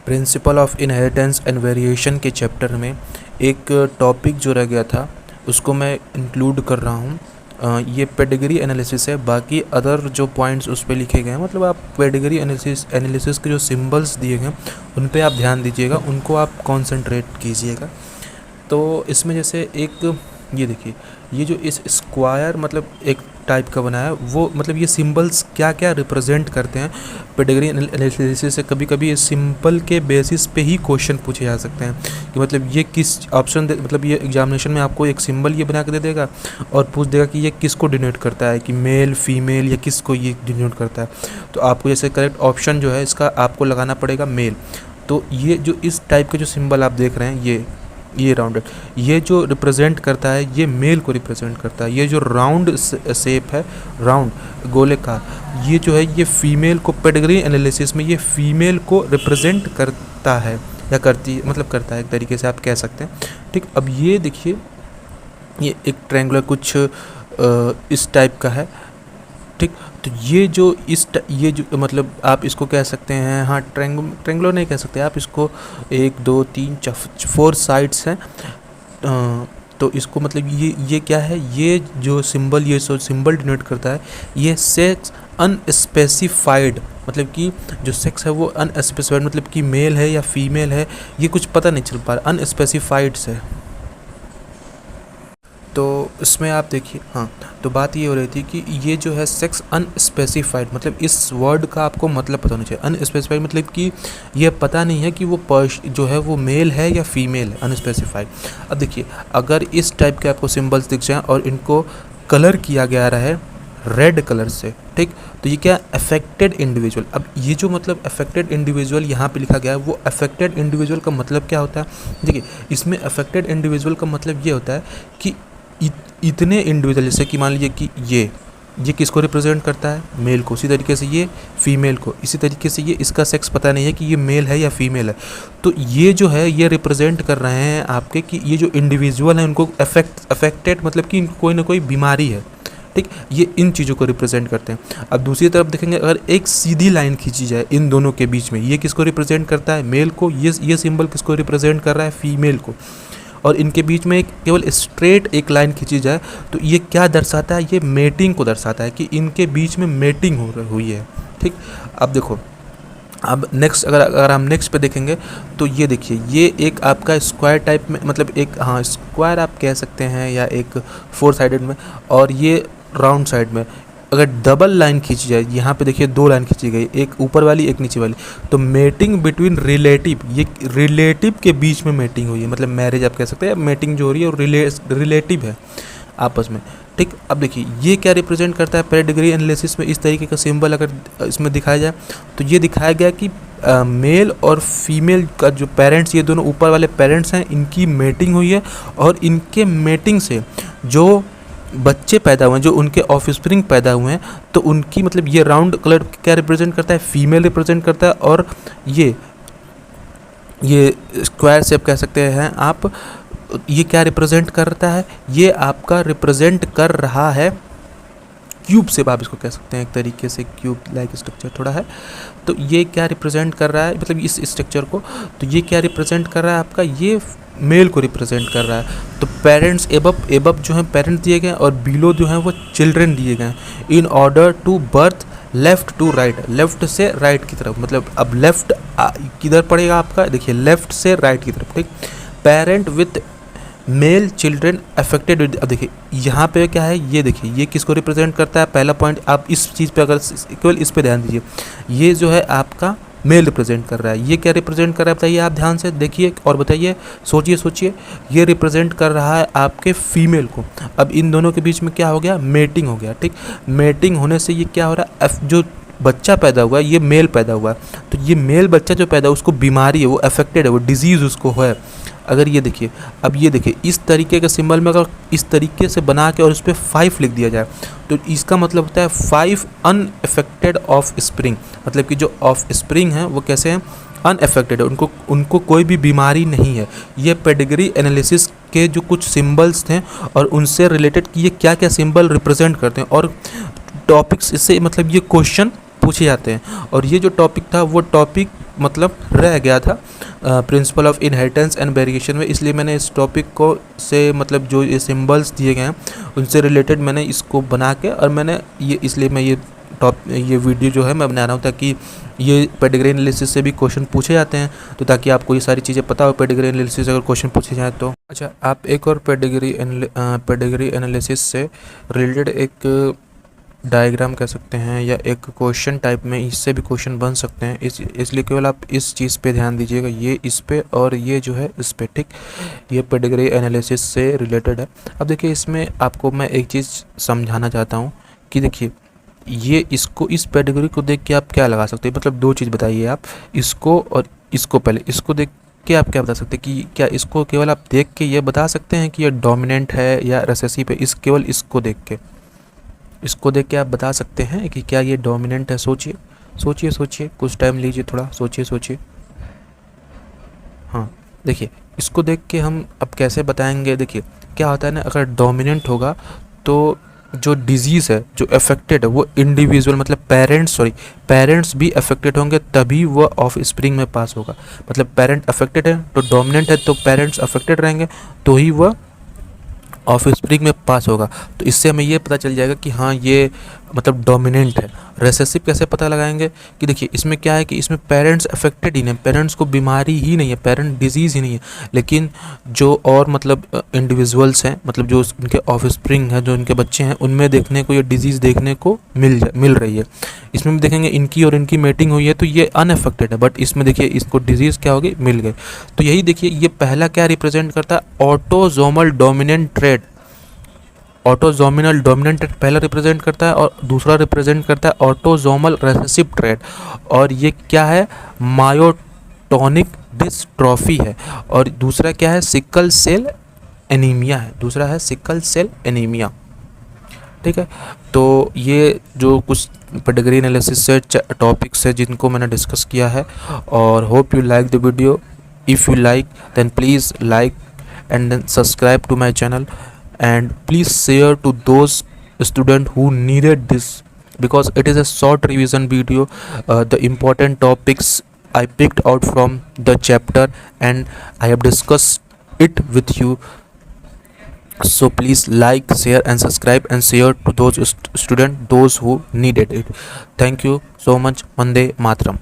Principle of inheritance and variation के chapter में एक टॉपिक जो रह गया था उसको मैं इंक्लूड कर रहा हूँ। ये पेडिग्री एनालिसिस है। बाकी अदर जो पॉइंट्स उस पर लिखे गए हैं, मतलब आप पेडिग्री एनालिसिस के जो सिंबल्स दिए गए हैं उन पे आप ध्यान दीजिएगा, उनको आप कॉन्सेंट्रेट कीजिएगा। तो इसमें जैसे एक ये देखिए, ये जो इस स्क्वायर मतलब एक टाइप का बना है, वो मतलब ये सिंबल्स क्या क्या रिप्रेजेंट करते हैं पेडिग्री एनालिसिस से। कभी कभी ये सिंपल के बेसिस पे ही क्वेश्चन पूछे जा सकते हैं कि मतलब ये किस ऑप्शन मतलब ये एग्जामिनेशन में आपको एक सिंबल ये बना के दे देगा और पूछ देगा कि ये किसको डिनोट करता है, कि मेल फीमेल या किसको ये डिनोट करता है। तो आपको जैसे करेक्ट ऑप्शन जो है इसका आपको लगाना पड़ेगा मेल। तो ये जो इस टाइप के जो सिंबल आप देख रहे हैं, ये राउंडेड, ये जो रिप्रेजेंट करता है ये मेल को रिप्रेजेंट करता है। ये जो राउंड शेप है, राउंड गोले का, ये जो है ये फीमेल को, पेडिग्री एनालिसिस में ये फीमेल को रिप्रेजेंट करता है या करती, मतलब करता है एक तरीके से आप कह सकते हैं। ठीक, अब ये देखिए, ये एक ट्रायंगुलर कुछ इस टाइप का है। ठीक, तो ये जो ये जो मतलब आप इसको कह सकते हैं, हाँ ट्रायंगुलर नहीं कह सकते आप इसको, 1 2 3 4 साइड्स हैं। तो इसको मतलब ये क्या है, ये जो सिंबल, ये जो सिंबल डिनोट करता है ये सेक्स अनस्पेसिफाइड, मतलब कि जो सेक्स है वो अनस्पेसिफाइड, मतलब कि मेल है या फीमेल है ये कुछ पता नहीं चल पा रहा, अनस्पेसिफाइड से। तो इसमें आप देखिए, हाँ, तो बात ये हो रही थी कि ये जो है सेक्स अनस्पेसिफाइड, मतलब इस वर्ड का आपको मतलब पता होना चाहिए। अनस्पेसिफाइड मतलब कि ये पता नहीं है कि वो जो है वो मेल है या फीमेल है, अनस्पेसिफाइड। अब देखिए, अगर इस टाइप के आपको सिंबल्स दिख जाएँ और इनको कलर किया गया रहा है रेड कलर से, ठीक, तो ये क्या, अफेक्टेड इंडिविजुअल। अब ये जो मतलब अफेक्टेड इंडिविजुअल यहाँ पे लिखा गया है, वो अफेक्टेड इंडिविजुअल का मतलब क्या होता है? देखिए, इसमें अफेक्टेड इंडिविजुअल का मतलब ये होता है कि इतने इंडिविजुअल, जैसे कि मान लीजिए कि ये किसको रिप्रेजेंट करता है, मेल को, इसी तरीके से ये फीमेल को, इसी तरीके से ये इसका सेक्स पता नहीं है कि ये मेल है या फीमेल है। तो ये जो है ये रिप्रेजेंट कर रहे हैं आपके कि ये जो इंडिविजुअल हैं उनको अफेक्टेड मतलब कि कोई ना कोई बीमारी है। ठीक, ये इन चीज़ों को रिप्रेजेंट करते हैं। अब दूसरी तरफ देखेंगे, अगर एक सीधी लाइन खींची जाए इन दोनों के बीच में, ये किसको रिप्रेजेंट करता है, मेल को, ये सिंबल किसको रिप्रेजेंट कर रहा है, फीमेल को, और इनके बीच में केवल स्ट्रेट एक लाइन खींची जाए तो ये क्या दर्शाता है, ये मेटिंग को दर्शाता है कि इनके बीच में मेटिंग हुई है। ठीक, अब देखो, अब नेक्स्ट अगर हम नेक्स्ट पे देखेंगे तो ये देखिए, ये एक आपका स्क्वायर टाइप में, मतलब एक, हाँ, स्क्वायर आप कह सकते हैं या एक 4 साइडेड में, और ये राउंड साइड में अगर डबल लाइन खींची जाए, यहाँ पे देखिए 2 लाइन खींची गई, एक ऊपर वाली एक नीचे वाली, तो मेटिंग बिटवीन रिलेटिव, ये रिलेटिव के बीच में मेटिंग हुई है, मतलब मैरिज आप कह सकते हैं, मेटिंग जो हो रही है वो रिलेटिव है आपस में। ठीक, अब देखिए ये क्या रिप्रेजेंट करता है, पेडिग्री एनालिसिस में इस तरीके का सिंबल अगर इसमें दिखाया जाए तो ये दिखाया गया कि मेल और फीमेल का जो पेरेंट्स, ये दोनों ऊपर वाले पेरेंट्स हैं, इनकी मेटिंग हुई है, और इनके मेटिंग से जो बच्चे पैदा हुए हैं, जो उनके ऑफस्प्रिंग पैदा हुए हैं, तो उनकी मतलब ये राउंड कलर क्या रिप्रेजेंट करता है, फीमेल रिप्रेजेंट करता है, और ये स्क्वायर शेप कह सकते हैं आप, ये क्या रिप्रेजेंट करता है, ये आपका रिप्रेजेंट कर रहा है क्यूब शेप, आप इसको कह सकते हैं एक तरीके से, क्यूब लाइक स्ट्रक्चर थोड़ा है। तो ये क्या रिप्रेजेंट कर रहा है, मतलब इस स्ट्रक्चर को, तो ये क्या रिप्रेजेंट कर रहा है आपका, ये मेल को रिप्रेजेंट कर रहा है। तो पेरेंट्स एबव जो हैं पेरेंट्स दिए गए, और बिलो जो हैं वो चिल्ड्रन दिए गए, in order to birth left to right, left से राइट की तरफ, मतलब अब लेफ़्ट किधर पड़ेगा आपका, देखिए लेफ़्ट से राइट की तरफ। ठीक, parent with mail children affected with, अब देखिए यहाँ पे क्या है, ये देखिए ये किसको रिप्रेजेंट करता है, पहला पॉइंट आप इस चीज़ पे अगर केवल इस पे ध्यान दीजिए, ये जो है आपका मेल रिप्रेजेंट कर रहा है, ये क्या रिप्रेजेंट कर रहा है बताइए, आप ध्यान से देखिए और बताइए, सोचिए, ये रिप्रेजेंट कर रहा है आपके फीमेल को। अब इन दोनों के बीच में क्या हो गया, मेटिंग हो गया। ठीक, मेटिंग होने से ये क्या हो रहा है, जो बच्चा पैदा हुआ है ये मेल पैदा हुआ है, तो ये मेल बच्चा जो पैदा हुआ उसको बीमारी है, वो अफेक्टेड है, वो डिजीज़ उसको है। अगर ये देखिए, अब ये देखिए इस तरीके के सिंबल में अगर इस तरीके से बना के और उस पर 5 लिख दिया जाए तो इसका मतलब होता है 5 अनअफेक्टेड ऑफ स्प्रिंग, मतलब कि जो ऑफ स्प्रिंग हैं वो कैसे हैं, अनअफेक्टेड है, उनको कोई भी बीमारी नहीं है। ये पेडिग्री एनालिसिस के जो कुछ सिंबल्स थे और उनसे रिलेटेड कि ये क्या क्या सिंबल रिप्रेजेंट करते हैं, और टॉपिक्स इससे मतलब ये क्वेश्चन पूछे जाते हैं। और ये जो टॉपिक था वो टॉपिक मतलब रह गया था principle of inheritance and variation में, इसलिए मैंने इस टॉपिक को से मतलब जो ये सिंबल्स दिए गए हैं उनसे रिलेटेड मैंने इसको बना के, और मैंने ये इसलिए मैं ये वीडियो जो है मैं बना रहा हूँ ताकि ये पेडिग्री एनालिसिस से भी क्वेश्चन पूछे जाते हैं, तो ताकि आपको ये सारी चीज़ें पता हो पेडिग्री एनालिसिस अगर क्वेश्चन पूछे जाए तो। अच्छा, आप एक और पेडिग्री एनालिसिस से रिलेटेड एक डायग्राम कह सकते हैं या एक क्वेश्चन टाइप में इससे भी क्वेश्चन बन सकते हैं, इसलिए केवल आप इस चीज़ पे ध्यान दीजिएगा, ये इस पे और ये जो है इस पे, ठीक। ये पेडिग्री एनालिसिस से रिलेटेड है। अब देखिए, इसमें आपको मैं एक चीज़ समझाना चाहता हूँ कि देखिए, ये इसको इस पेडिग्री को देख के आप क्या लगा सकते हैं, मतलब दो चीज़ बताइए आप, इसको और इसको। पहले इसको देख के आप क्या बता सकते हैं कि क्या इसको केवल आप देख के ये बता सकते हैं कि ये डोमिनेंट है या रिसेसिव है, केवल इसको देख के आप बता सकते हैं कि क्या ये डोमिनेंट है। सोचिए, कुछ टाइम लीजिए, थोड़ा सोचिए। हाँ, देखिए, इसको देख के हम अब कैसे बताएंगे। देखिए क्या होता है ना, अगर डोमिनेंट होगा तो जो डिजीज़ है, जो अफेक्टेड है, वो इंडिविजुअल मतलब पेरेंट्स भी अफेक्टेड होंगे, तभी वह ऑफ स्प्रिंग में पास होगा। मतलब पेरेंट अफेक्टेड है तो डोमिनेंट है, तो पेरेंट्स अफेक्टेड रहेंगे तो ही वह ऑफ स्प्रिंग में पास होगा। तो इससे हमें ये पता चल जाएगा कि हाँ ये मतलब डोमिनेंट है। रेसेसिव कैसे पता लगाएंगे कि देखिए, इसमें क्या है कि इसमें पेरेंट्स अफेक्टेड ही नहीं, पेरेंट्स को बीमारी ही नहीं है, पेरेंट डिजीज़ ही नहीं है, लेकिन जो और मतलब इंडिविजुअल्स हैं, मतलब जो उनके ऑफ स्प्रिंग है, जो उनके बच्चे हैं, उनमें देखने को ये डिजीज़ देखने को मिल रही है। इसमें भी देखेंगे इनकी और इनकी मेटिंग हुई है तो ये अनअफेक्टेड है, बट इसमें देखिए इसको डिजीज़ क्या होगी, मिल गए। तो यही देखिए, ये पहला क्या रिप्रेजेंट करता है, autosomal dominant trait. Autosomal dominant trait पहला रिप्रेजेंट करता है और दूसरा रिप्रेजेंट करता है ऑटोजोमल रेसेसिव ट्रेट। और ये क्या है, मायोटोनिक डिस्ट्रॉफी है। और दूसरा क्या है, सिकल सेल एनीमिया है, दूसरा है सिकल सेल एनीमिया, ठीक है। तो ये जो कुछ पेडिग्री एनालिसिस से टॉपिक्स है जिनको मैंने डिस्कस किया है, और hope you like the video. If you like then please like and then subscribe to my channel, and please share to those students who needed this, because it is a short revision video. The important topics I picked out from the chapter and I have discussed it with you. So please like, share and subscribe and share to those students those who needed it. Thank you so much. Vande Mataram.